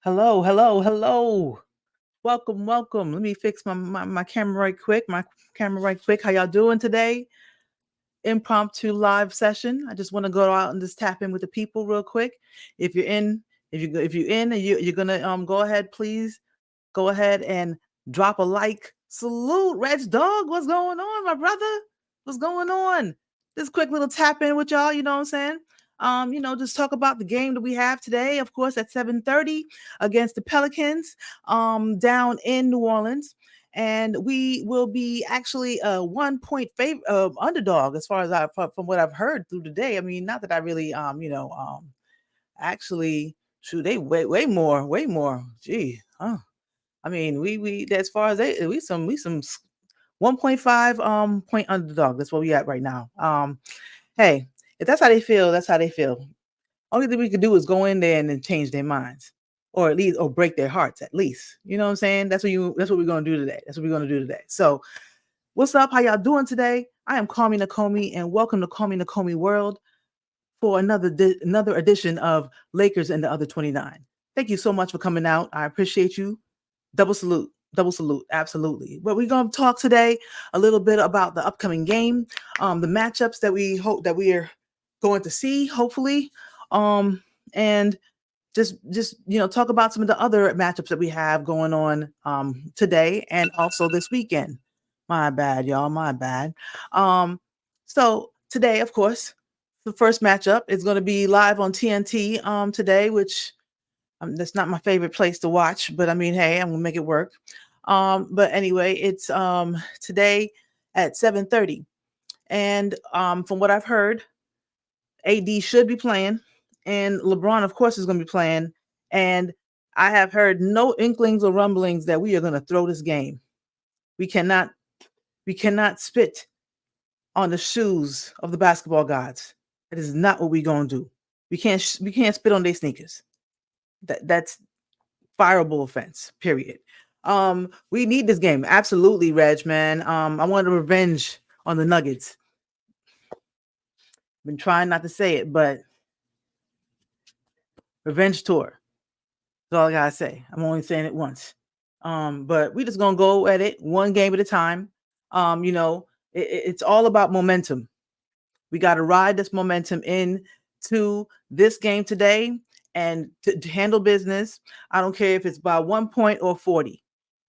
Hello, hello, hello. Welcome, welcome. Let me fix my camera right quick. My camera right quick. How y'all doing today? Impromptu live session. I just want to go out and just tap in with the people real quick. If you're in, if you're in and you're gonna go ahead, please go ahead and drop a like. Salute, Reg Dog. What's going on, my brother? What's going on? This quick little tap in with y'all, you know what I'm saying? Just talk about the game that we have today, of course, at 7:30 against the Pelicans, down in New Orleans. And we will be actually a 1 point favor underdog as far as from what I've heard through the day. I mean, not that I really actually shoot, they way more, way more. Gee, I mean, we as far as we some 1.5 point underdog. That's where we at right now. Hey, if that's how they feel, that's how they feel. Only thing we could do is go in there and then change their minds, or at least or break their hearts. At least, you know what I'm saying. That's what we're gonna do today. That's what we're gonna do today. So, what's up? How y'all doing today? I am Kami Nakomi, and welcome to Kami Nakomi World for another edition of Lakers and the Other 29. Thank you so much for coming out. I appreciate you. Double salute. Double salute. Absolutely. But we're going to talk today a little bit about the upcoming game, the matchups that we hope that we are going to see, hopefully, and just talk about some of the other matchups that we have going on today and also this weekend. My bad, y'all. My bad. So today, of course, the first matchup is going to be live on TNT today, which that's not my favorite place to watch, but I mean, hey, I'm gonna make it work. But anyway, it's today at 7:30, and from what I've heard, AD should be playing, and LeBron, of course, is going to be playing. And I have heard no inklings or rumblings that we are going to throw this game. We cannot, we cannot spit on the shoes of the basketball gods. That is not what we're going to do. We can't spit on their sneakers. That's fireable offense, period. We need this game. Absolutely, Reg, man. I want a revenge on the Nuggets. Been trying not to say it, but revenge tour. That's all I gotta say. I'm only saying it once. But we just gonna go at it one game at a time. It's all about momentum. We got to ride this momentum into this game today and to handle business. I don't care if it's by 1 point or 40.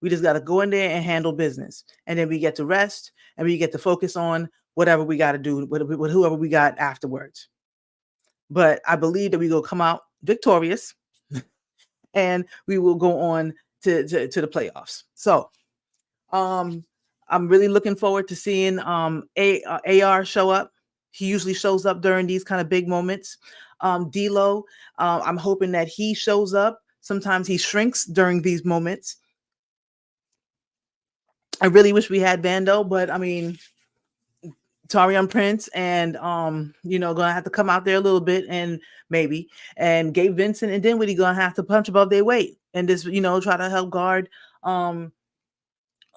We just got to go in there and handle business. And then we get to rest and we get to focus on whatever we got to do with whoever we got afterwards. But I believe that we will come out victorious and we will go on to the playoffs. So I'm really looking forward to seeing AR show up. He usually shows up during these kind of big moments. D'Lo, I'm hoping that he shows up. Sometimes he shrinks during these moments. I really wish we had Vando, but I mean, Tarion Prince and gonna have to come out there a little bit and maybe and Gabe Vincent and Dinwiddie gonna have to punch above their weight and just try to help guard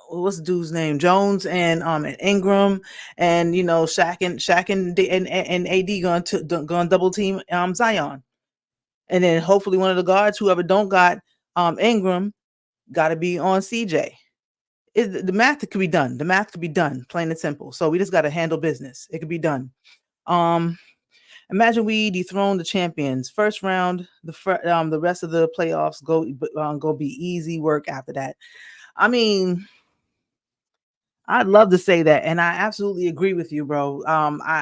what's the dude's name, Jones and Ingram and Shaq and AD going double team Zion, and then hopefully one of the guards, whoever don't got Ingram, got to be on CJ. The math could be done. The math could be done, plain and simple. So we just got to handle business. It could be done. Imagine we dethrone the champions first round. The rest of the playoffs go be easy work after that. I mean, I'd love to say that, and I absolutely agree with you, bro.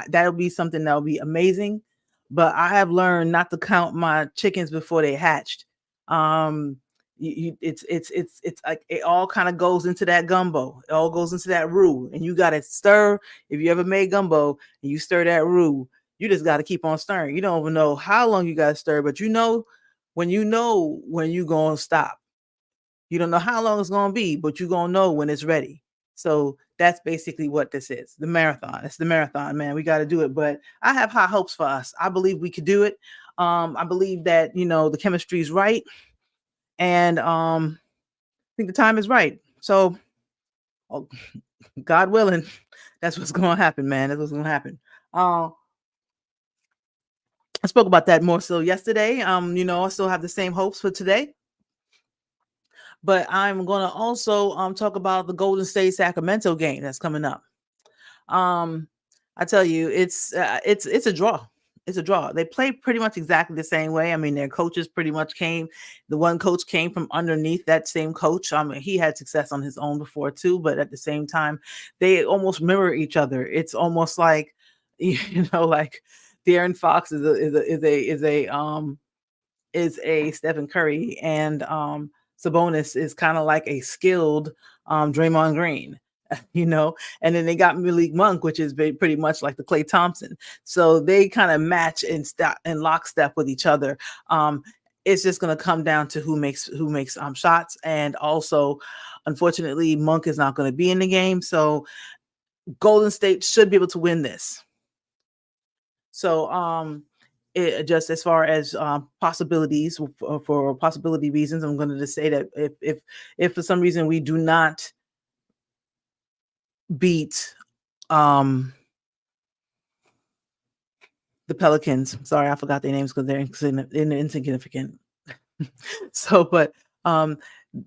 That'll be something that'll be amazing. But I have learned not to count my chickens before they hatched. It's like it all kind of goes into that gumbo. It all goes into that roux, and you got to stir. If you ever made gumbo and you stir that roux, you just got to keep on stirring. You don't even know how long you got to stir, but when you're gonna stop. You don't know how long it's gonna be, but you're gonna know when it's ready. So that's basically what this is. The marathon. It's the marathon, man. We got to do it. But I have high hopes for us. I believe we could do it. I believe that the chemistry is right. And I think the time is right. So, God willing, that's what's going to happen, man. That's what's going to happen. I spoke about that more so yesterday. I still have the same hopes for today. But I'm gonna also talk about the Golden State Sacramento game that's coming up. Um, I tell you, it's a draw. It's a draw. They play pretty much exactly the same way. I mean, their coaches pretty much came. The one coach came from underneath that same coach. I mean, he had success on his own before too, but at the same time, they almost mirror each other. It's almost like, like Darren Fox is a Stephen Curry, and Sabonis is kind of like a skilled Draymond Green, and then they got Malik Monk, which is pretty much like the Klay Thompson. So they kind of match and step in lockstep with each other. Um, it's just going to come down to who makes shots, and also, unfortunately, Monk is not going to be in the game, so Golden State should be able to win this. So, just as far as possibilities for possibility reasons, I'm going to just say that if for some reason we do not beat um the Pelicans, sorry, I forgot their names because they're insignificant. So, but um,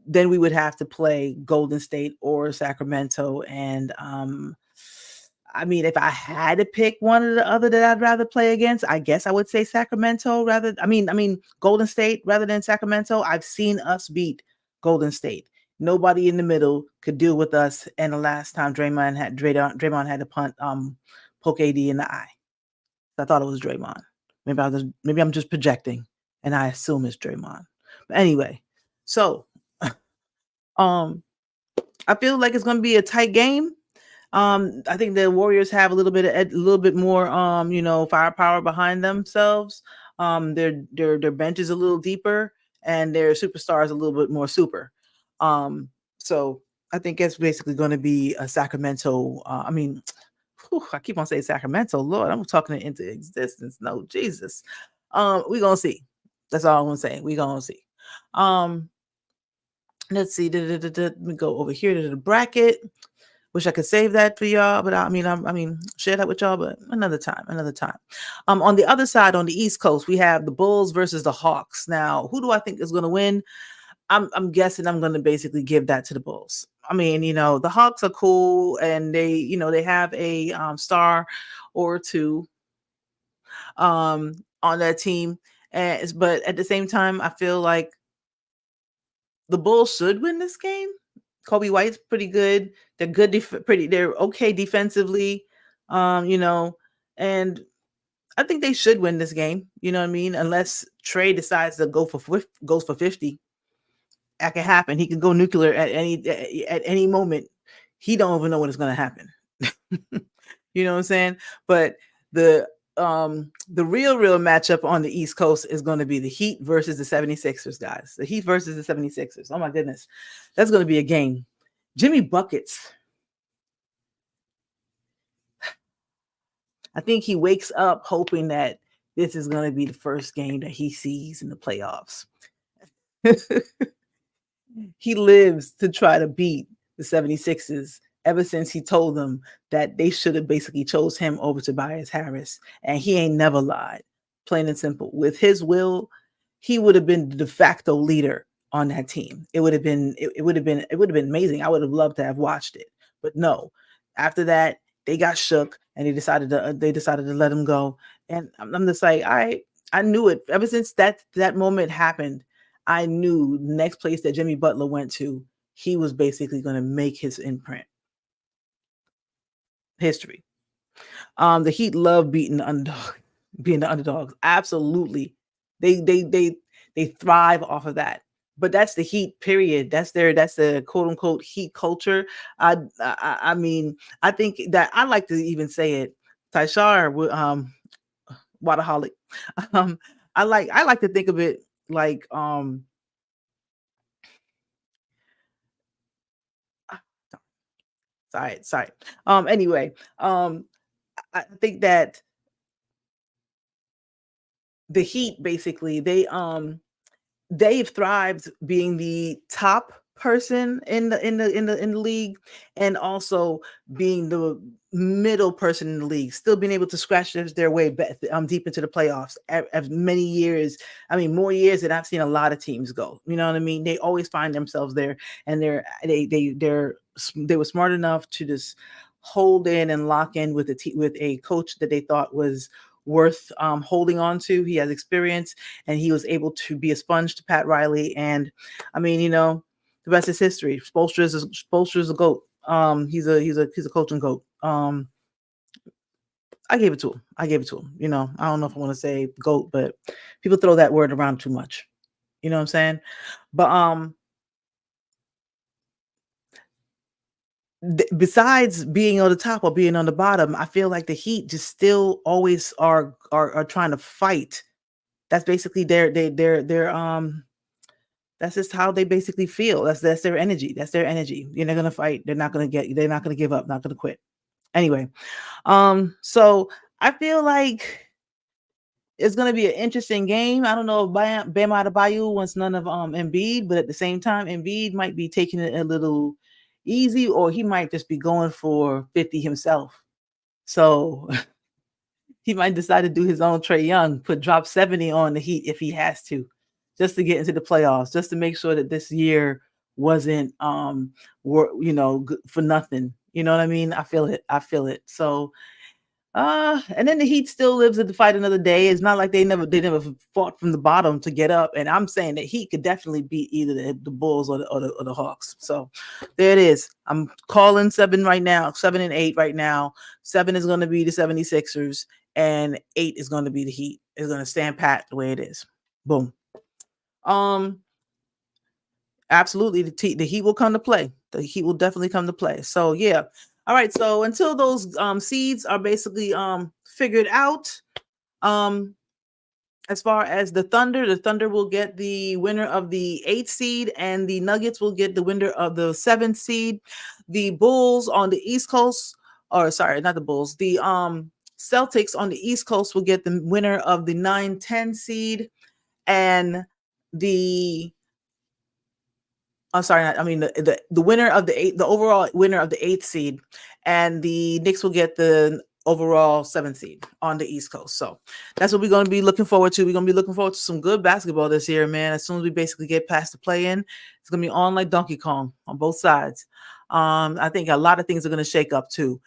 then we would have to play Golden State or Sacramento, and I mean, if I had to pick one or the other that I'd rather play against, I guess I would say Sacramento rather. I mean Golden State rather than Sacramento. I've seen us beat Golden State. Nobody in the middle could deal with us. And the last time Draymond had to poke AD in the eye. I thought it was Draymond. Maybe I'm just projecting, and I assume it's Draymond. But anyway, so um, I feel like it's going to be a tight game. I think the Warriors have a little bit more firepower behind themselves. Their bench is a little deeper, and their superstars a little bit more super. So I think it's basically going to be a Sacramento. I keep on saying Sacramento. Lord, I'm talking it into existence. No, Jesus. We're gonna see. That's all I'm gonna say. We're gonna see. Um, let's see. Let me go over here to the bracket. Wish I could save that for y'all, but I mean, share that with y'all, but another time, another time. On the other side, on the East Coast, we have the Bulls versus the Hawks. Now, who do I think is going to win? I'm guessing I'm going to basically give that to the Bulls. I mean, the Hawks are cool, and they have a star or two on that team, but at the same time, I feel like the Bulls should win this game. Kobe White's pretty good. They're good, they're okay defensively, you know, and I think they should win this game. You know what I mean? Unless Trey decides to goes for 50, that can happen. He can go nuclear at any moment. He don't even know when it's going to happen. You know what I'm saying? But the real matchup on the East Coast is going to be the Heat versus the 76ers, guys. The Heat versus the 76ers. Oh my goodness. That's going to be a game. Jimmy Buckets. I think he wakes up hoping that this is going to be the first game that he sees in the playoffs. He lives to try to beat the 76ers ever since he told them that they should have basically chose him over Tobias Harris. And he ain't never lied. Plain and simple. With his will, he would have been the de facto leader on that team. It would have been amazing. I would have loved to have watched it. But no. After that, they got shook, and they decided to let him go. And I'm just like, I knew it ever since that moment happened. I knew the next place that Jimmy Butler went to, he was basically going to make his imprint. History. The Heat love beating the underdog, being the underdogs. Absolutely, they thrive off of that. But that's the Heat. Period. That's the quote unquote Heat culture. I mean, I think that I like to even say it. Tyshar, Waterholic. Um, I like to think of it like sorry. Anyway, I think that the Heat basically they've thrived being the top person in the league, and also being the middle person in the league, still being able to scratch their way back deep into the playoffs as many years. I mean, more years than I've seen a lot of teams go. You know what I mean? They always find themselves there, and they were smart enough to just hold in and lock in with with a coach that they thought was worth holding on to. He has experience, and he was able to be a sponge to Pat Riley. And I mean, the rest is history. Spoelstra's a goat. He's a coaching goat. I gave it to him. I gave it to him. I don't know if I want to say goat, but people throw that word around too much. You know what I'm saying? But besides being on the top or being on the bottom, I feel like the Heat just still always are trying to fight. That's basically their that's just how they basically feel. That's their energy. That's their energy. They're gonna fight. They're not gonna give up, not gonna quit. Anyway, so I feel like it's gonna be an interesting game. I don't know if Bam Adebayo wants none of Embiid, but at the same time, Embiid might be taking it a little easy, or he might just be going for 50 himself. So he might decide to do his own Trey Young, drop 70 on the Heat if he has to, just to get into the playoffs, just to make sure that this year wasn't for nothing. You know what I mean? I feel it. I feel it. So and then the Heat still lives to fight another day. It's not like they never fought from the bottom to get up. And I'm saying that Heat could definitely beat either the Bulls or the Hawks. So there it is. I'm calling 7 right now, 7 and 8 right now. 7 is going to be the 76ers, and 8 is going to be the Heat. It's going to stand pat the way it is. Boom. Um, Absolutely, the Heat will come to play. The Heat will definitely come to play. So yeah. All right. So until those seeds are basically figured out, um, as far as the Thunder will get the winner of the 8th seed, and the Nuggets will get the winner of the 7th seed. The Bulls on the East Coast, or sorry, not the Bulls, the Celtics on the East Coast will get the winner of the 9-10 seed, and the sorry, I mean the winner of the overall winner of the 8th seed, and the Knicks will get the overall 7th seed on the East Coast. So that's what we're going to be looking forward to. We're going to be looking forward to some good basketball this year, man. As soon as we basically get past the play-in, it's going to be on like Donkey Kong on both sides. I think a lot of things are going to shake up too.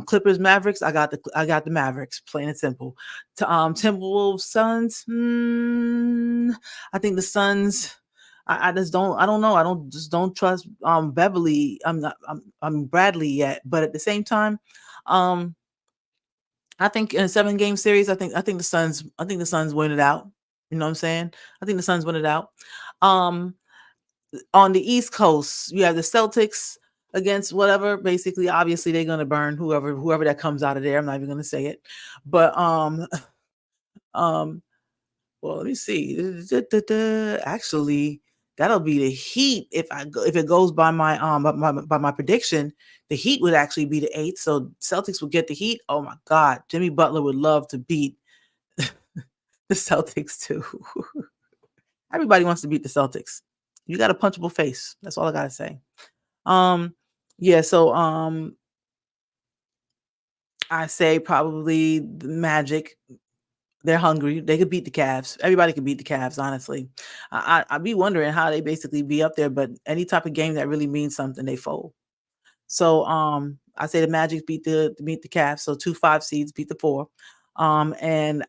Clippers, Mavericks. I got the Mavericks, plain and simple. Timberwolves, Suns. I think the Suns. I just don't. I don't know. I don't trust Beverly. I'm Bradley yet, but at the same time, um, I think in a 7-game series, I think the Suns win it out. You know what I'm saying? I think the Suns win it out. Um, on the East Coast, you have the Celtics against whatever. Basically, obviously, they're gonna burn whoever that comes out of there. I'm not even gonna say it, but um, well, let me see. Actually, that'll be the Heat if it goes by my prediction. The Heat would actually be the 8th, so Celtics would get the Heat. Oh my God, Jimmy Butler would love to beat the Celtics too. Everybody wants to beat the Celtics. You got a punchable face. That's all I gotta say. Yeah. So I say probably the Magic. They're hungry. They could beat the Cavs. Everybody could beat the Cavs, honestly. I'd be wondering how they basically be up there, but any type of game that really means something, they fold. So I say the Magic beat the Cavs. So 2 5 seeds beat the 4. And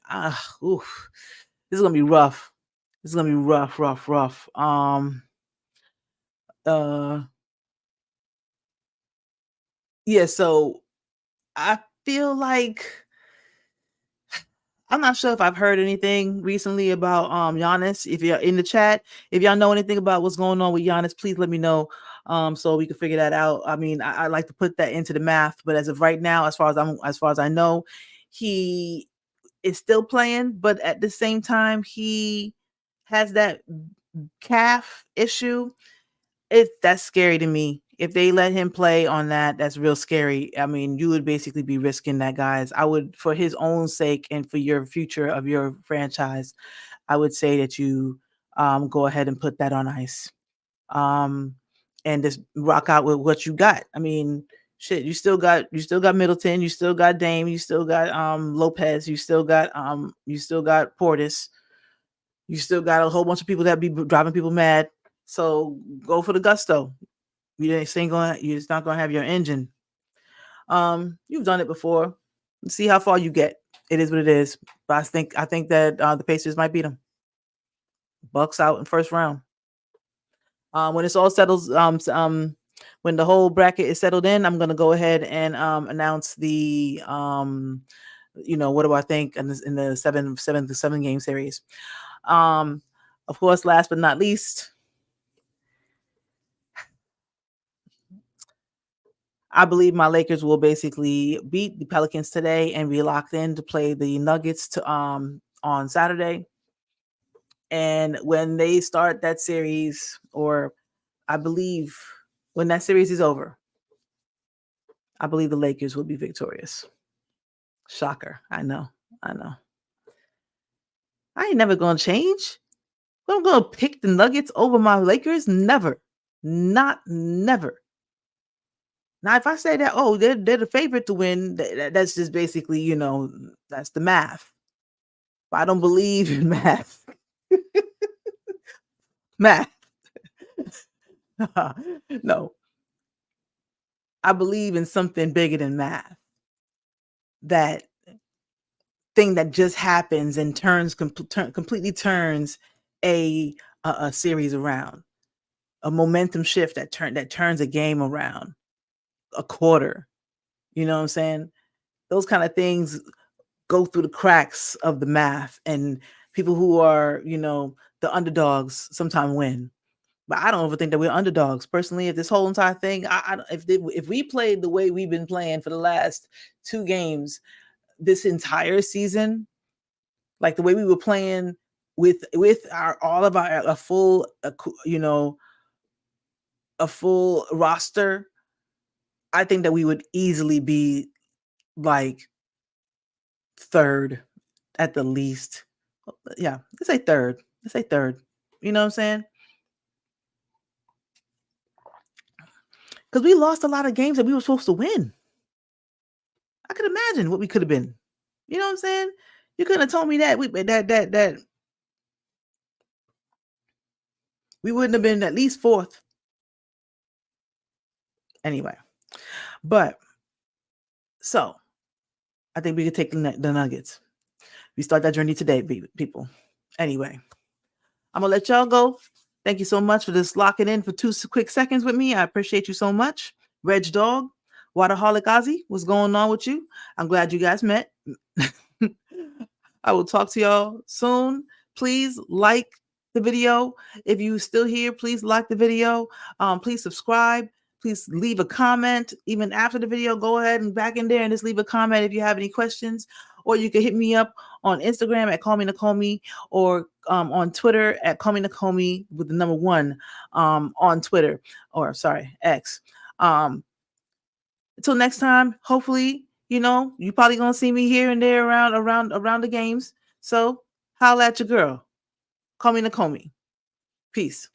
this is gonna be rough. This is gonna be rough, rough, rough. Uh yeah, so I feel like I'm not sure if I've heard anything recently about Giannis. If you're in the chat, if y'all know anything about what's going on with Giannis, please let me know so we can figure that out. I mean, I like to put that into the math, but as of right now, as far as I know, he is still playing, but at the same time, he has that calf issue. That's scary to me. If they let him play on that, that's real scary. I mean, you would basically be risking that, guys. I would, for his own sake and for your future of your franchise, I would say that you go ahead and put that on ice. Um, and just rock out with what you got. I mean, shit, you still got Middleton, you still got Dame, you still got Lopez, you still got Portis, you still got a whole bunch of people that be driving people mad. So go for the gusto. You're just not gonna have your engine. You've done it before. Let's see how far you get. It is what it is. But I think that the Pacers might beat them. Bucks out in first round. When it's all settled, when the whole bracket is settled in, I'm gonna go ahead and announce the what do I think in the seven to seven game series. Um, of course, last but not least, I believe my Lakers will basically beat the Pelicans today and be locked in to play the Nuggets on Saturday. And when they start that series, or I believe when that series is over, I believe the Lakers will be victorious. Shocker. I know. I know. I ain't never gonna change. I'm gonna pick the Nuggets over my Lakers. Never. Not never. Now, if I say that, oh, they're the favorite to win, that's just basically, that's the math. But I don't believe in math. Math. No. I believe in something bigger than math. That thing that just happens and completely turns a series around. A momentum shift that turns a game around. A quarter. You know what I'm saying? Those kind of things go through the cracks of the math, and people who are, the underdogs sometimes win. But I don't ever think that we're underdogs personally. If this whole entire thing, if we played the way we've been playing for the last two games, this entire season, like the way we were playing with our all of our a full roster, I think that we would easily be like third at the least. Yeah, let's say third. Let's say third. You know what I'm saying? Because we lost a lot of games that we were supposed to win. I could imagine what we could have been. You know what I'm saying? You couldn't have told me that we wouldn't have been at least fourth. Anyway, but so I think we could take the Nuggets. We start that journey today, people. Anyway, I'm gonna let y'all go. Thank you so much for just locking in for 2 quick seconds with me. I appreciate you so much. Reg Dog, Waterholic Ozzy, what's going on with you? I'm glad you guys met. I will talk to y'all soon. Please like the video. If you still here, please like the video. Please subscribe. Please leave a comment. Even after the video, go ahead and back in there and just leave a comment if you have any questions. Or you can hit me up on Instagram at Call Me Nakomi, or on Twitter at Call Me Nakomi with the number 1 on Twitter, or sorry, X. Until next time, hopefully, you probably gonna see me here and there around the games. So holla at your girl. Call Me Nakomi. Peace.